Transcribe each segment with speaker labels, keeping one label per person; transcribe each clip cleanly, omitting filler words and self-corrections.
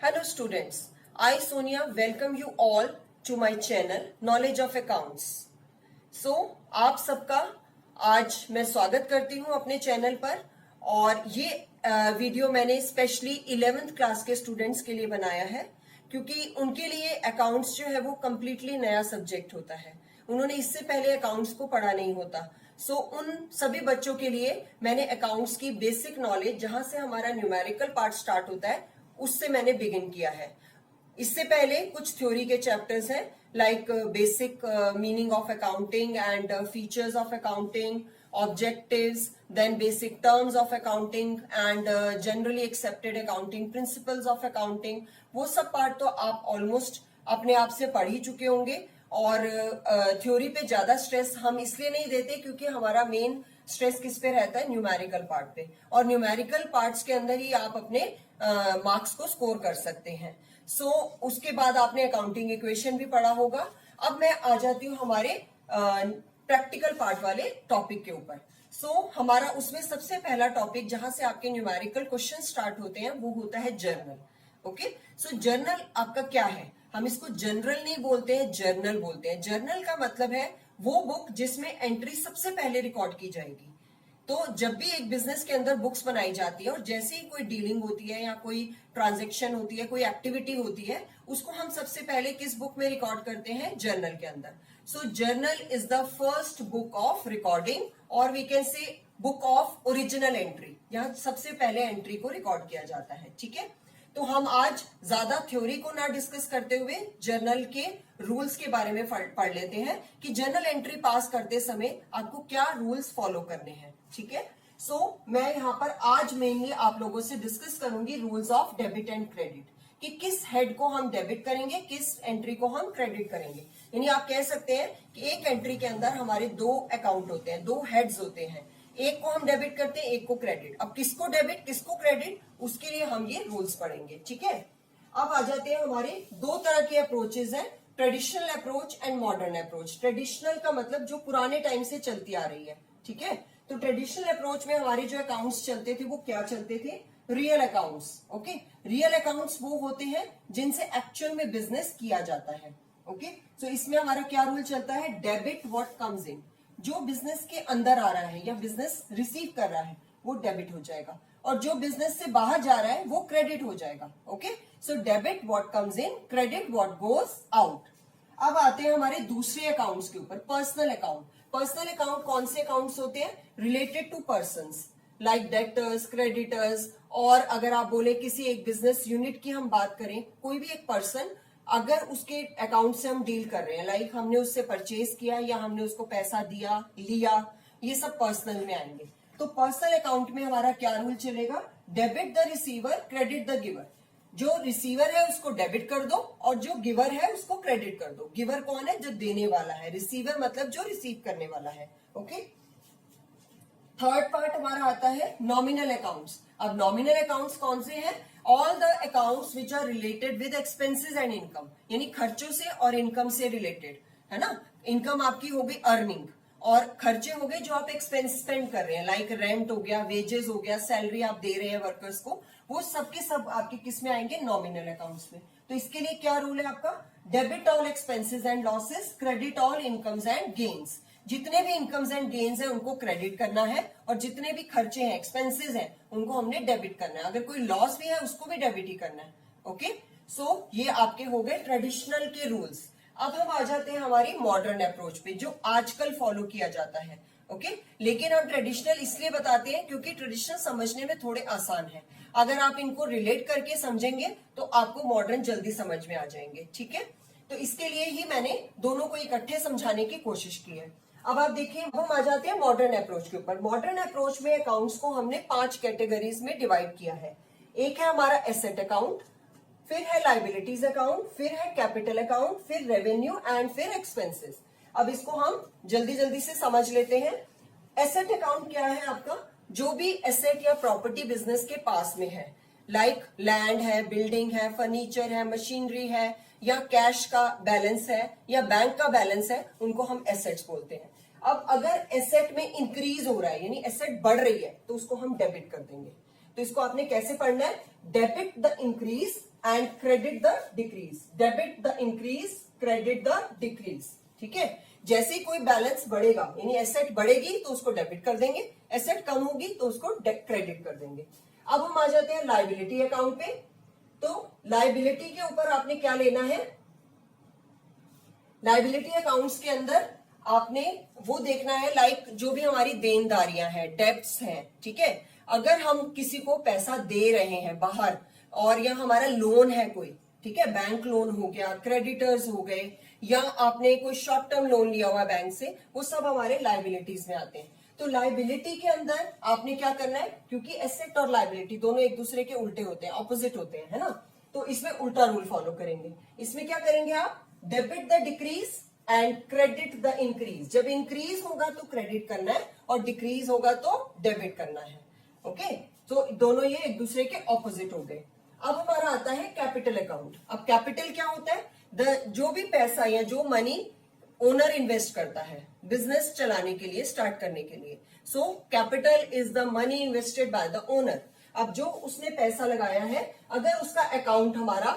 Speaker 1: Hello students, I Sonia welcome you all to my channel Knowledge of Accounts. So आप सबका आज मैं स्वागत करती हूँ अपने चैनल पर और ये वीडियो मैंने स्पेशली 11th क्लास के स्टूडेंट्स के लिए बनाया है क्योंकि उनके लिए अकाउंट्स जो है वो कम्प्लीटली नया सब्जेक्ट होता है। उन्होंने इससे पहले अकाउंट्स को पढ़ा नहीं होता। सो उन सभी बच्चों के लिए मैंने अकाउंट्स की बेसिक नॉलेज जहां से हमारा न्यूमेरिकल पार्ट स्टार्ट होता है उससे मैंने बिगिन किया है। इससे पहले कुछ थ्योरी के चैप्टर्स हैं like basic meaning of accounting and features of accounting, objectives, then basic terms of accounting and generally accepted accounting principles of accounting. वो सब पार्ट तो आप ऑलमोस्ट अपने आप से पढ़ ही चुके होंगे और थ्योरी पे ज्यादा स्ट्रेस हम इसलिए नहीं देते क्योंकि हमारा मेन स्ट्रेस किस पे रहता है, न्यूमेरिकल पार्ट पे, और न्यूमेरिकल पार्ट्स के अंदर ही आप अपने मार्क्स को स्कोर कर सकते हैं। सो उसके बाद आपने अकाउंटिंग इक्वेशन भी पढ़ा होगा। अब मैं आ जाती हूँ हमारे प्रैक्टिकल पार्ट वाले टॉपिक के ऊपर। सो हमारा उसमें सबसे पहला टॉपिक जहां से आपके न्यूमेरिकल क्वेश्चन स्टार्ट होते हैं वो होता है जर्नल। ओके, सो जर्नल आपका क्या है? हम इसको जनरल नहीं बोलते हैं, जर्नल बोलते हैं। जर्नल का मतलब है वो बुक जिसमें एंट्री सबसे पहले रिकॉर्ड की जाएगी। तो जब भी एक बिजनेस के अंदर बुक्स बनाई जाती है और जैसे ही कोई डीलिंग होती है या कोई ट्रांजैक्शन होती है, कोई एक्टिविटी होती है, उसको हम सबसे पहले किस बुक में रिकॉर्ड करते हैं? जर्नल के अंदर। So journal is the first book of recording और we can say book of original entry. यहाँ सबसे पहले एंट्री को रिकॉर्ड किया जाता है। ठीक है, तो हम आज ज्यादा थ्योरी को ना डिस्कस करते हुए जर्नल के रूल्स के बारे में पढ़ लेते हैं कि जर्नल एंट्री पास करते समय आपको क्या रूल्स फॉलो करने हैं। ठीक है, सो मैं यहाँ पर आज मेनली आप लोगों से डिस्कस करूंगी rules of debit and credit कि किस हेड को हम डेबिट करेंगे, किस एंट्री को हम क्रेडिट करेंगे। यानी आप कह सकते हैं कि एक एंट्री के अंदर हमारे दो अकाउंट होते हैं, दो हेड्स होते हैं, एक को हम डेबिट करते हैं, एक को क्रेडिट। अब किसको डेबिट किसको क्रेडिट, उसके लिए हम ये रूल्स पढ़ेंगे। ठीक है, अब आ जाते हैं हमारे दो तरह के अप्रोचेज हैं, traditional approach and modern approach. Traditional का मतलब जो पुराने टाइम से चलती आ रही है। ठीक है, तो ट्रेडिशनल अप्रोच में हमारे जो अकाउंट्स चलते थे वो क्या चलते थे? Real accounts. Okay, real accounts वो होते हैं जिनसे एक्चुअल में बिजनेस किया जाता है। ओके, सो इसमें हमारा क्या रूल चलता है? Debit what comes in. जो बिजनेस के अंदर आ रहा है या बिजनेस रिसीव कर रहा है वो डेबिट हो जाएगा और जो बिजनेस से बाहर जा रहा है वो क्रेडिट हो जाएगा। Okay, so debit what comes in, credit what goes out. अब आते हैं हमारे दूसरे अकाउंट्स के ऊपर, पर्सनल अकाउंट। पर्सनल अकाउंट कौन से अकाउंट्स होते हैं? Related to persons like debtors, creditors, और अगर आप बोले किसी एक बिजनेस यूनिट की हम बात करें, कोई भी एक पर्सन अगर उसके अकाउंट से हम डील कर रहे हैं, लाइक हमने उससे परचेज किया या हमने उसको पैसा दिया लिया, ये सब पर्सनल में आएंगे। तो पर्सनल अकाउंट में हमारा क्या रूल चलेगा? Debit the receiver, credit the giver. जो रिसीवर है उसको डेबिट कर दो और जो गिवर है उसको क्रेडिट कर दो। गिवर कौन है? जो देने वाला है। रिसीवर मतलब जो रिसीव करने वाला है। ओके, थर्ड पार्ट हमारा आता है नॉमिनल अकाउंट्स। अब नॉमिनल अकाउंट्स कौन से हैं? All the accounts which are related with expenses and income, यानी खर्चों से और इनकम से रिलेटेड, है ना। इनकम आपकी हो गई अर्निंग और खर्चे हो गए जो आप एक्सपेंस स्पेंड कर रहे हैं, लाइक रेंट हो गया, वेजेस हो गया, सैलरी आप दे रहे हैं वर्कर्स को, वो सब के सब आपके किस में आएंगे? नॉमिनल अकाउंट्स में। तो इसके लिए क्या रूल है आपका? Debit all expenses and losses, credit all incomes and gains. जितने भी इनकम्स एंड गेन्स हैं उनको क्रेडिट करना है और जितने भी खर्चे हैं, एक्सपेंसेस हैं, उनको हमने डेबिट करना है। अगर कोई लॉस भी है उसको भी डेबिट ही करना है। ओके, सो ये आपके हो गए ट्रेडिशनल के रूल्स। अब हम आ जाते हैं हमारी मॉडर्न अप्रोच पे जो आजकल फॉलो किया जाता है। ओके, लेकिन हम ट्रेडिशनल इसलिए बताते हैं क्योंकि ट्रेडिशनल समझने में थोड़े आसान है। अगर आप इनको रिलेट करके समझेंगे तो आपको मॉडर्न जल्दी समझ में आ जाएंगे। ठीक है, तो इसके लिए ही मैंने दोनों को इकट्ठे समझाने की कोशिश की है। अब आप देखिए, हम आ जाते हैं मॉडर्न अप्रोच के ऊपर। मॉडर्न अप्रोच में अकाउंट्स को हमने 5 कैटेगरीज में डिवाइड किया है। एक है हमारा एसेट अकाउंट, फिर है लाइबिलिटीज अकाउंट, फिर है कैपिटल अकाउंट, फिर रेवेन्यू एंड फिर एक्सपेंसेस। अब इसको हम जल्दी जल्दी से समझ लेते हैं। एसेट अकाउंट क्या है आपका? जो भी एसेट या प्रॉपर्टी बिजनेस के पास में है, लाइक लैंड है, बिल्डिंग है, फर्नीचर है, मशीनरी है, या कैश का बैलेंस है या बैंक का बैलेंस है, उनको हम एसेट्स बोलते हैं। अब अगर एसेट में इंक्रीज हो रहा है यानी एसेट बढ़ रही है तो उसको हम डेबिट कर देंगे। तो इसको आपने कैसे पढ़ना है, debit the increase and credit the decrease, debit the increase credit the decrease. ठीक है, जैसे ही कोई बैलेंस बढ़ेगा यानी एसेट बढ़ेगी तो उसको डेबिट कर देंगे, एसेट कम होगी तो उसको क्रेडिट कर देंगे। अब हम आ जाते हैं लायबिलिटी अकाउंट पे। तो लायबिलिटी के ऊपर आपने क्या लेना है, लायबिलिटी अकाउंट्स के अंदर आपने वो देखना है लाइक जो भी हमारी देनदारियां हैं, डेब्ट्स हैं। ठीक है, अगर हम किसी को पैसा दे रहे हैं बाहर और या हमारा लोन है कोई, ठीक है, बैंक लोन हो गया, क्रेडिटर्स हो गए, या आपने कोई शॉर्ट टर्म लोन लिया हुआ बैंक से, वो सब हमारे लायबिलिटीज में आते हैं। तो लायबिलिटी के अंदर आपने क्या करना है, क्योंकि एसेट और लायबिलिटी दोनों एक दूसरे के उल्टे होते हैं, ऑपोजिट होते हैं, है ना, तो इसमें उल्टा रूल फॉलो करेंगे। इसमें क्या करेंगे आप, debit the decrease and credit the increase. जब इंक्रीज होगा तो क्रेडिट करना है और डिक्रीज होगा तो डेबिट करना है। ओके, तो दोनों ये एक दूसरे के ऑपोजिट हो गए। अब हमारा आता है कैपिटल अकाउंट। अब कैपिटल क्या होता है, जो भी पैसा या जो मनी ओनर इन्वेस्ट करता है बिजनेस चलाने के लिए, स्टार्ट करने के लिए। So capital is the money invested by the owner. अब जो उसने पैसा लगाया है, अगर उसका अकाउंट हमारा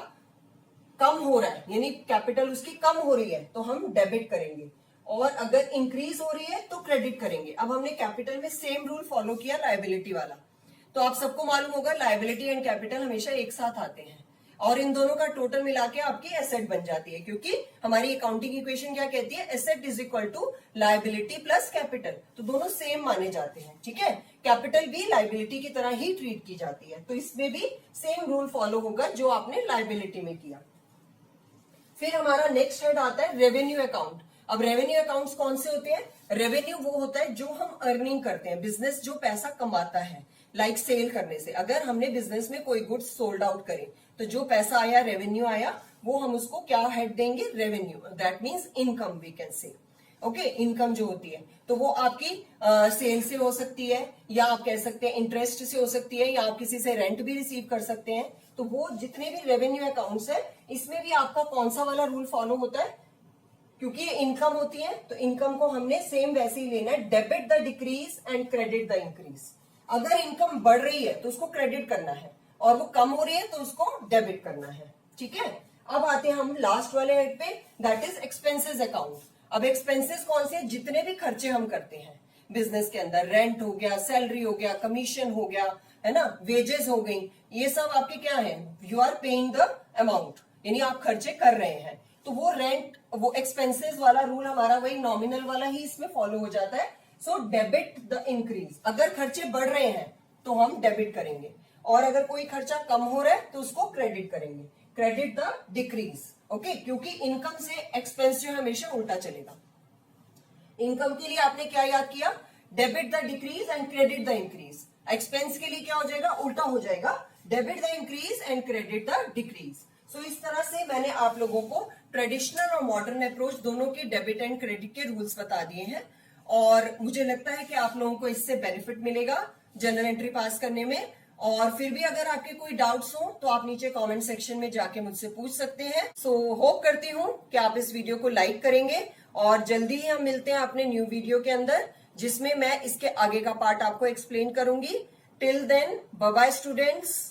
Speaker 1: कम हो रहा है यानी कैपिटल उसकी कम हो रही है तो हम डेबिट करेंगे, और अगर इंक्रीज हो रही है तो क्रेडिट करेंगे। अब हमने कैपिटल में सेम रूल फॉलो किया लायबिलिटी वाला। तो आप सबको मालूम होगा लायबिलिटी एंड कैपिटल हमेशा एक साथ आते हैं और इन दोनों का टोटल मिला के आपकी एसेट बन जाती है, क्योंकि हमारी अकाउंटिंग इक्वेशन क्या कहती है, asset is equal to liability plus capital. तो दोनों सेम माने जाते हैं। ठीक है, कैपिटल भी लायबिलिटी की तरह ही ट्रीट की जाती है, तो इसमें भी सेम रूल फॉलो होगा जो आपने लायबिलिटी में किया। फिर हमारा नेक्स्ट हेड आता है रेवेन्यू अकाउंट। अब रेवेन्यू अकाउंट्स कौन से होते हैं, रेवेन्यू वो होता है जो हम अर्निंग करते हैं, बिजनेस जो पैसा कमाता है, लाइक सेल करने से। अगर हमने बिजनेस में कोई गुड्स सोल्ड आउट करे तो जो पैसा आया, रेवेन्यू आया, वो हम उसको क्या हेड देंगे, revenue. That means income we can say. Okay, income जो होती है तो वो आपकी सेल से हो सकती है, या आप कह सकते हैं इंटरेस्ट से हो सकती है, या आप किसी से रेंट भी रिसीव कर सकते हैं। तो वो जितने भी रेवेन्यू अकाउंट्स है, इसमें भी आपका कौन सा वाला रूल फॉलो होता है, क्योंकि ये इनकम होती है तो इनकम को हमने सेम वैसे ही लेना है, debit the decrease and credit the increase. अगर इनकम बढ़ रही है तो उसको क्रेडिट करना है, और वो कम हो रही है तो उसको डेबिट करना है। ठीक है, अब आते हैं हम लास्ट वाले हेड पे, दैट इज एक्सपेंसेस अकाउंट। अब एक्सपेंसेस कौन से, जितने भी खर्चे हम करते हैं बिजनेस के अंदर, रेंट हो गया, सैलरी हो गया, कमीशन हो गया, है ना, वेजेस हो गई, ये सब आपके क्या है, you are paying the amount, यानी आप खर्चे कर रहे हैं। तो वो रेंट, वो एक्सपेंसेस वाला रूल हमारा वही नॉमिनल वाला ही इसमें फॉलो हो जाता है। सो डेबिट द इंक्रीज, अगर खर्चे बढ़ रहे हैं तो हम डेबिट करेंगे, और अगर कोई खर्चा कम हो रहा है तो उसको क्रेडिट करेंगे, क्रेडिट द डिक्रीज। ओके, क्योंकि इनकम से एक्सपेंस जो हमेशा उल्टा चलेगा। इनकम के लिए आपने क्या याद किया, debit the decrease and credit the increase. Expense के लिए क्या हो जाएगा, उल्टा हो जाएगा, debit the increase and credit the decrease. So इस तरह से मैंने आप लोगों को ट्रेडिशनल और मॉडर्न अप्रोच दोनों के डेबिट एंड क्रेडिट के रूल्स बता दिए हैं, और मुझे लगता है कि आप लोगों को इससे बेनिफिट मिलेगा जनरल एंट्री पास करने में। और फिर भी अगर आपके कोई डाउट्स हो तो आप नीचे कमेंट सेक्शन में जाके मुझसे पूछ सकते हैं। सो होप करती हूँ कि आप इस वीडियो को लाइक करेंगे, और जल्दी ही हम मिलते हैं अपने न्यू वीडियो के अंदर, जिसमें मैं इसके आगे का पार्ट आपको एक्सप्लेन करूंगी। Till then, bye bye students.